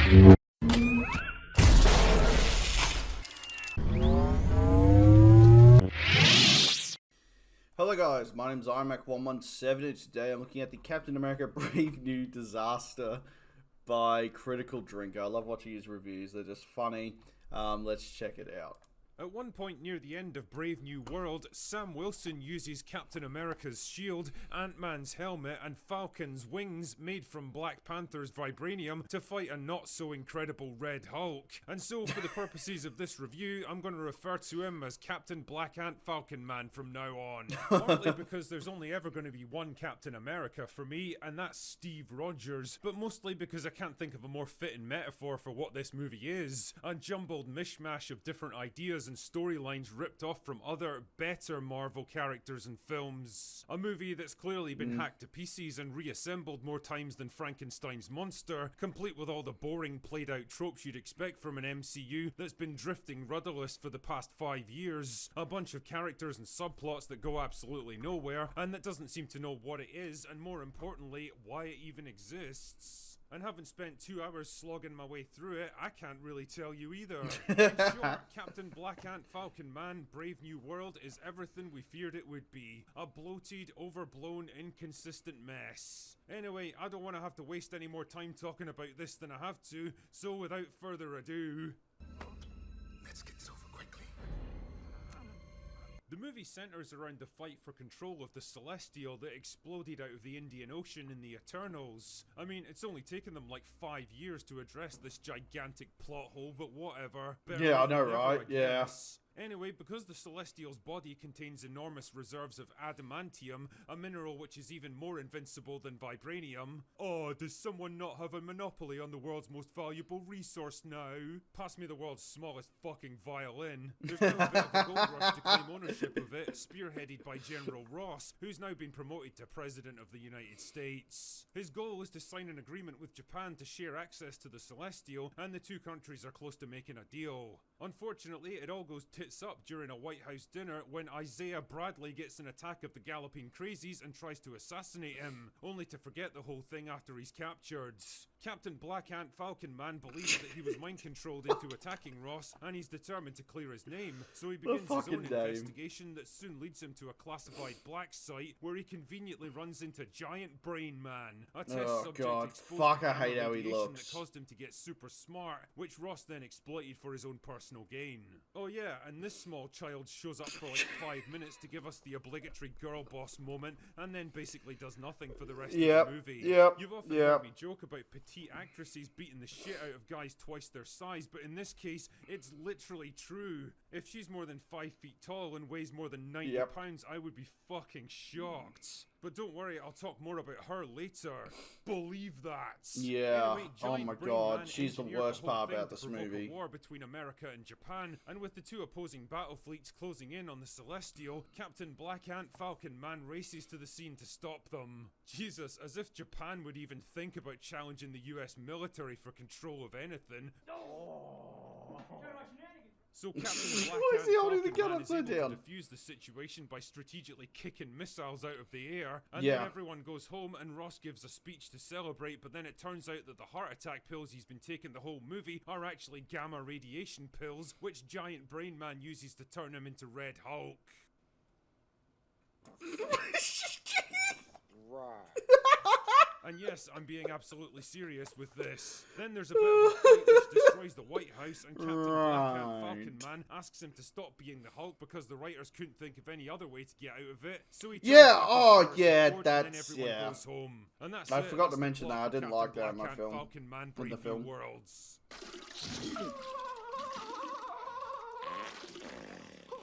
Hello guys, my name is IronMac117 and today I'm looking at the Captain America Brave New Disaster by Critical Drinker. I love watching his reviews, they're just funny. Let's check it out. At one point near the end of Brave New World, Sam Wilson uses Captain America's shield, Ant-Man's helmet, and Falcon's wings made from Black Panther's vibranium to fight a not-so-incredible Red Hulk. And so, for the purposes of this review, I'm going to refer to him as Captain Black Ant Falcon Man from now on. Partly because there's only ever going to be one Captain America for me, and that's Steve Rogers, but mostly because I can't think of a more fitting metaphor for what this movie is. A jumbled mishmash of different ideas and storylines ripped off from other, better Marvel characters and films. A movie that's clearly been hacked to pieces and reassembled more times than Frankenstein's monster, complete with all the boring played out tropes you'd expect from an MCU that's been drifting rudderless for the past 5 years. A bunch of characters and subplots that go absolutely nowhere, and that doesn't seem to know what it is, and more importantly, why it even exists. And having spent 2 hours slogging my way through it, I can't really tell you either. In short, Captain Black Ant Falcon Man Brave New World is everything we feared it would be. A bloated, overblown, inconsistent mess. Anyway, I don't want to have to waste any more time talking about this than I have to, so without further ado... Let's get this over quickly. The movie centers around the fight for control of the Celestial that exploded out of the Indian Ocean in the Eternals. I mean, it's only taken them like 5 years to address this gigantic plot hole, but whatever. Yeah, I know, right? Yeah. Anyway, because the Celestial's body contains enormous reserves of adamantium, a mineral which is even more invincible than vibranium. Oh, does someone not have a monopoly on the world's most valuable resource now? Pass me the world's smallest fucking violin. There's been a bit of a gold rush to claim ownership of it, spearheaded by General Ross, who's now been promoted to President of the United States. His goal is to sign an agreement with Japan to share access to the Celestial, and the two countries are close to making a deal. Unfortunately, it all goes tits up during a White House dinner when Isaiah Bradley gets an attack of the Galloping Crazies and tries to assassinate him, only to forget the whole thing after he's captured. Captain Black Ant Falcon Man believes that he was mind-controlled into attacking Ross, and he's determined to clear his name, so he begins his own investigation that soon leads him to a classified black site where he conveniently runs into Giant Brain Man, a test subject exposed to I hate how he radiation looks. that caused him to get super smart, which Ross then exploited for his own personal gain. Oh yeah, and this small child shows up for like 5 minutes to give us the obligatory girl boss moment, and then basically does nothing for the rest of the movie. You've often heard me joke about petite actresses beating the shit out of guys twice their size, but in this case, it's literally true. If she's more than 5 feet tall and weighs more than 90 pounds, I would be fucking shocked. But don't worry, I'll talk more about her later. Believe that. Yeah. Anyway, Oh my god, she's the worst part about this movie. A war between America and Japan, and with the two opposing battle fleets closing in on the Celestial, Captain Black Ant Falcon Man races to the scene to stop them. Jesus, as if Japan would even think about challenging the US military for control of anything. So Captain Black Why is he holding the Ant gun Falcon Man is upside able down? to defuse the situation by strategically kicking missiles out of the air, and then everyone goes home and Ross gives a speech to celebrate, but then it turns out that the heart attack pills he's been taking the whole movie are actually gamma radiation pills, which Giant Brain Man uses to turn him into Red Hulk. And yes, I'm being absolutely serious with this. Then there's a bit of a fight which destroys the White House, and Captain Black Ant Falcon Man asks him to stop being the Hulk because the writers couldn't think of any other way to get out of it. So he goes home. And that's I it. forgot That's to the mention plot that. I for didn't Captain like that in Black my Ant film. Falcon Man Brave New Worlds.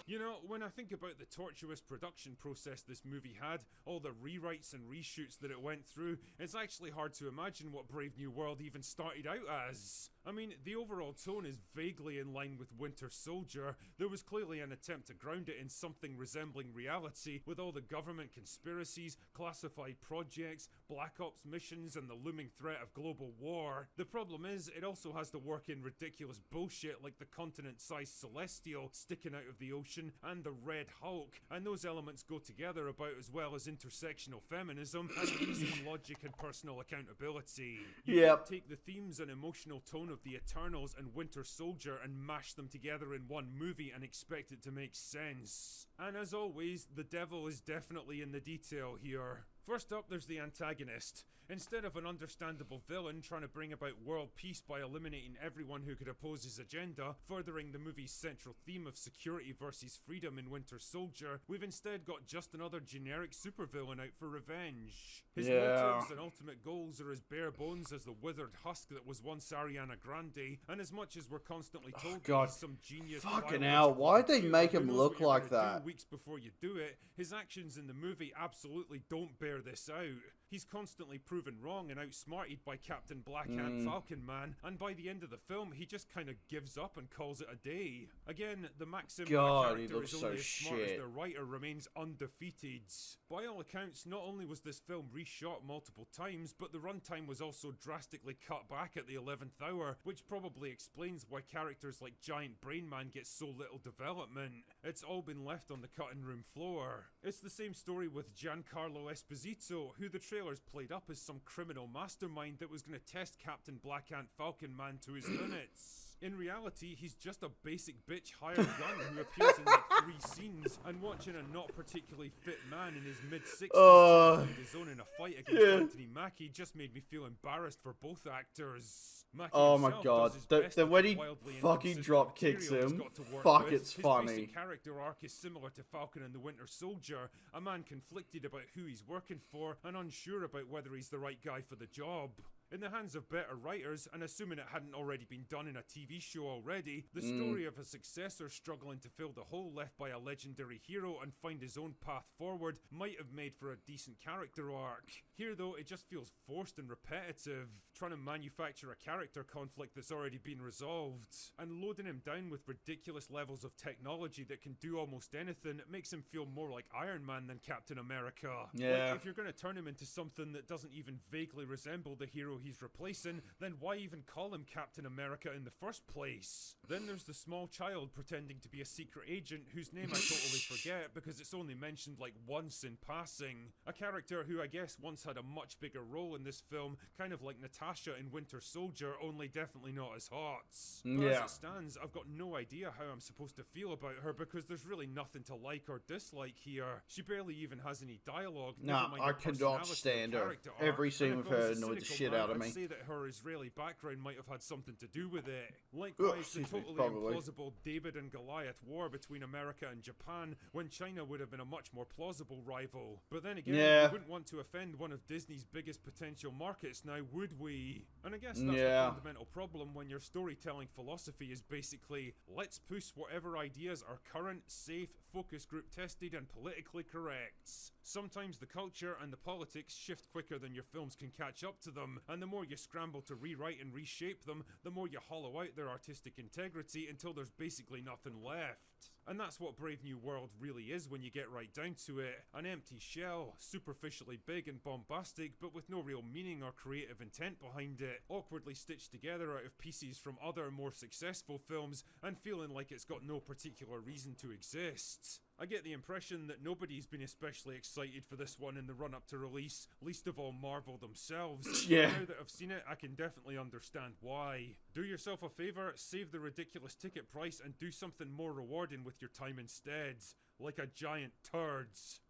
You know, when I think about the tortuous production process this movie had, all the rewrites and reshoots that it went through, it's actually hard to imagine what Brave New World even started out as. I mean, the overall tone is vaguely in line with Winter Soldier. There was clearly an attempt to ground it in something resembling reality, with all the government conspiracies, classified projects, Black Ops missions, and the looming threat of global war. The problem is, it also has to work in ridiculous bullshit like the continent-sized Celestial sticking out of the ocean Revolution and the Red Hulk, and those elements go together about as well as intersectional feminism and reason, logic, and personal accountability. You Yep. can take the themes and emotional tone of the Eternals and Winter Soldier and mash them together in one movie and expect it to make sense. And as always, the devil is definitely in the detail here. First up, there's the antagonist. Instead of an understandable villain trying to bring about world peace by eliminating everyone who could oppose his agenda, furthering the movie's central theme of security versus freedom in Winter Soldier, we've instead got just another generic supervillain out for revenge. His motives and ultimate goals are as bare bones as the withered husk that was once Ariana Grande, and as much as we're constantly told that he's some genius Fucking biological hell, why'd they computer make who him knows look what you're like gonna do that? weeks before you do it, his actions in the movie absolutely don't bear this out. He's constantly proven wrong and outsmarted by Captain Black Ant Falcon Man, and by the end of the film, he just kind of gives up and calls it a day. Again, the Maxim God, he character looks is so only as smart as shit. their writer remains undefeated. By all accounts, not only was this film reshot multiple times, but the runtime was also drastically cut back at the 11th hour, which probably explains why characters like Giant Brain Man get so little development. It's all been left on the cutting room floor. It's the same story with Giancarlo Esposito, who the trailers played up as some criminal mastermind that was going to test Captain Black Ant Falcon Man to his limits. In reality, he's just a basic bitch hired gun who appears in like 3 scenes, and watching a not particularly fit man in his mid-60s trying to hold his own in a fight against Anthony Mackie just made me feel embarrassed for both actors. Mackie Oh my himself God, does his the best when with he wildly fucking inconsistent drop kicks material he's him, got to work fuck, with. it's His funny. basic character arc is similar to Falcon and the Winter Soldier, a man conflicted about who he's working for and unsure about whether he's the right guy for the job. In the hands of better writers, and assuming it hadn't already been done in a TV show already, the story of a successor struggling to fill the hole left by a legendary hero and find his own path forward might have made for a decent character arc. Here though, it just feels forced and repetitive, trying to manufacture a character conflict that's already been resolved, and loading him down with ridiculous levels of technology that can do almost anything makes him feel more like Iron Man than Captain America. Yeah. Like, if you're going to turn him into something that doesn't even vaguely resemble the hero he's replacing, then why even call him Captain America in the first place? Then there's the small child pretending to be a secret agent whose name I totally forget because it's only mentioned like once in passing. A character who I guess once had a much bigger role in this film, kind of like Natasha in Winter Soldier, only definitely not as hot. But as it stands, I've got no idea how I'm supposed to feel about her because there's really nothing to like or dislike here. She barely even has any dialogue. Nah, never mind I her cannot personality or stand her. character arc. Every scene And with if I was her a annoyed the cynical shit man, out of I'd me. say that her Israeli background might have had something to do with it. Ugh, Likewise, the excuse me, totally probably. implausible David and Goliath war between America and Japan, when China would have been a much more plausible rival. But then again, Yeah. we wouldn't want to offend one of Disney's biggest potential markets now, would we? And I guess that's the Yeah. fundamental problem when your storytelling philosophy is basically, let's push whatever ideas are current, safe, focus group tested, and politically correct. Sometimes the culture and the politics shift quicker than your films can catch up to them, and the more you scramble to rewrite and reshape them, the more you hollow out their artistic integrity until there's basically nothing left. And that's what Brave New World really is when you get right down to it. An empty shell, superficially big and bombastic, but with no real meaning or creative intent behind it, awkwardly stitched together out of pieces from other more successful films, and feeling like it's got no particular reason to exist. I get the impression that nobody's been especially excited for this one in the run-up to release, least of all Marvel themselves. Yeah. Now that I've seen it, I can definitely understand why. Do yourself a favour, save the ridiculous ticket price, and do something more rewarding with your time instead. Like a giant turds.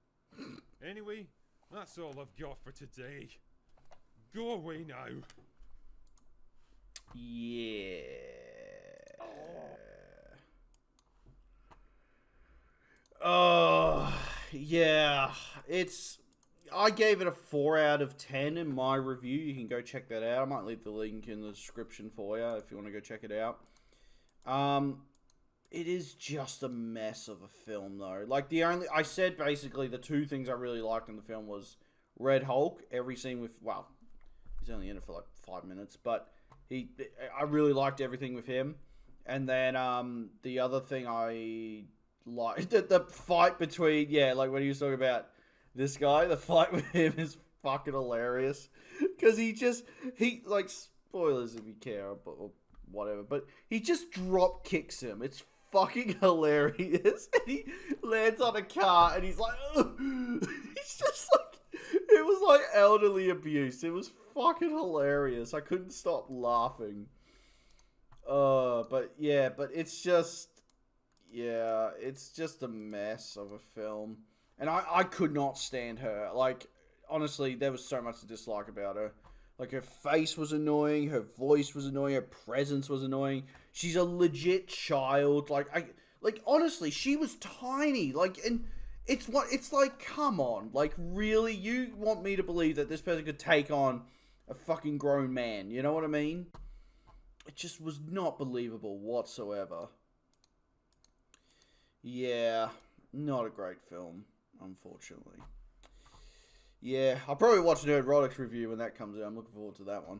Anyway, that's all I've got for today. Go away now. Yeah. Oh, yeah. I gave it a 4 out of 10 in my review. You can go check that out. I might leave the link in the description for you if you want to go check it out. It is just a mess of a film, though. Like, I said basically the 2 things I really liked in the film was Red Hulk. Every scene with, well, he's only in it for like 5 minutes, but I really liked everything with him. And then, the other thing I liked, the fight between, like when he was talking about this guy, the fight with him is fucking hilarious. Because he, like, spoilers if you care, or whatever, but he just drop kicks him. It's fucking hilarious. And he lands on a car and he's like, ugh. He's just like, it was like elderly abuse. It was fucking hilarious. I couldn't stop laughing. But it's just a mess of a film. And I could not stand her. Like, honestly, there was so much to dislike about her. Like, her face was annoying, her voice was annoying, her presence was annoying. She's a legit child. Like, honestly, she was tiny. Like, and it's like, come on. Like, really? You want me to believe that this person could take on a fucking grown man? You know what I mean? It just was not believable whatsoever. Yeah, not a great film, unfortunately. Yeah, I'll probably watch Nerdrotics review when that comes out. I'm looking forward to that one.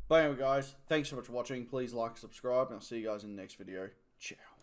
But anyway, guys, thanks so much for watching. Please like, subscribe, and I'll see you guys in the next video. Ciao.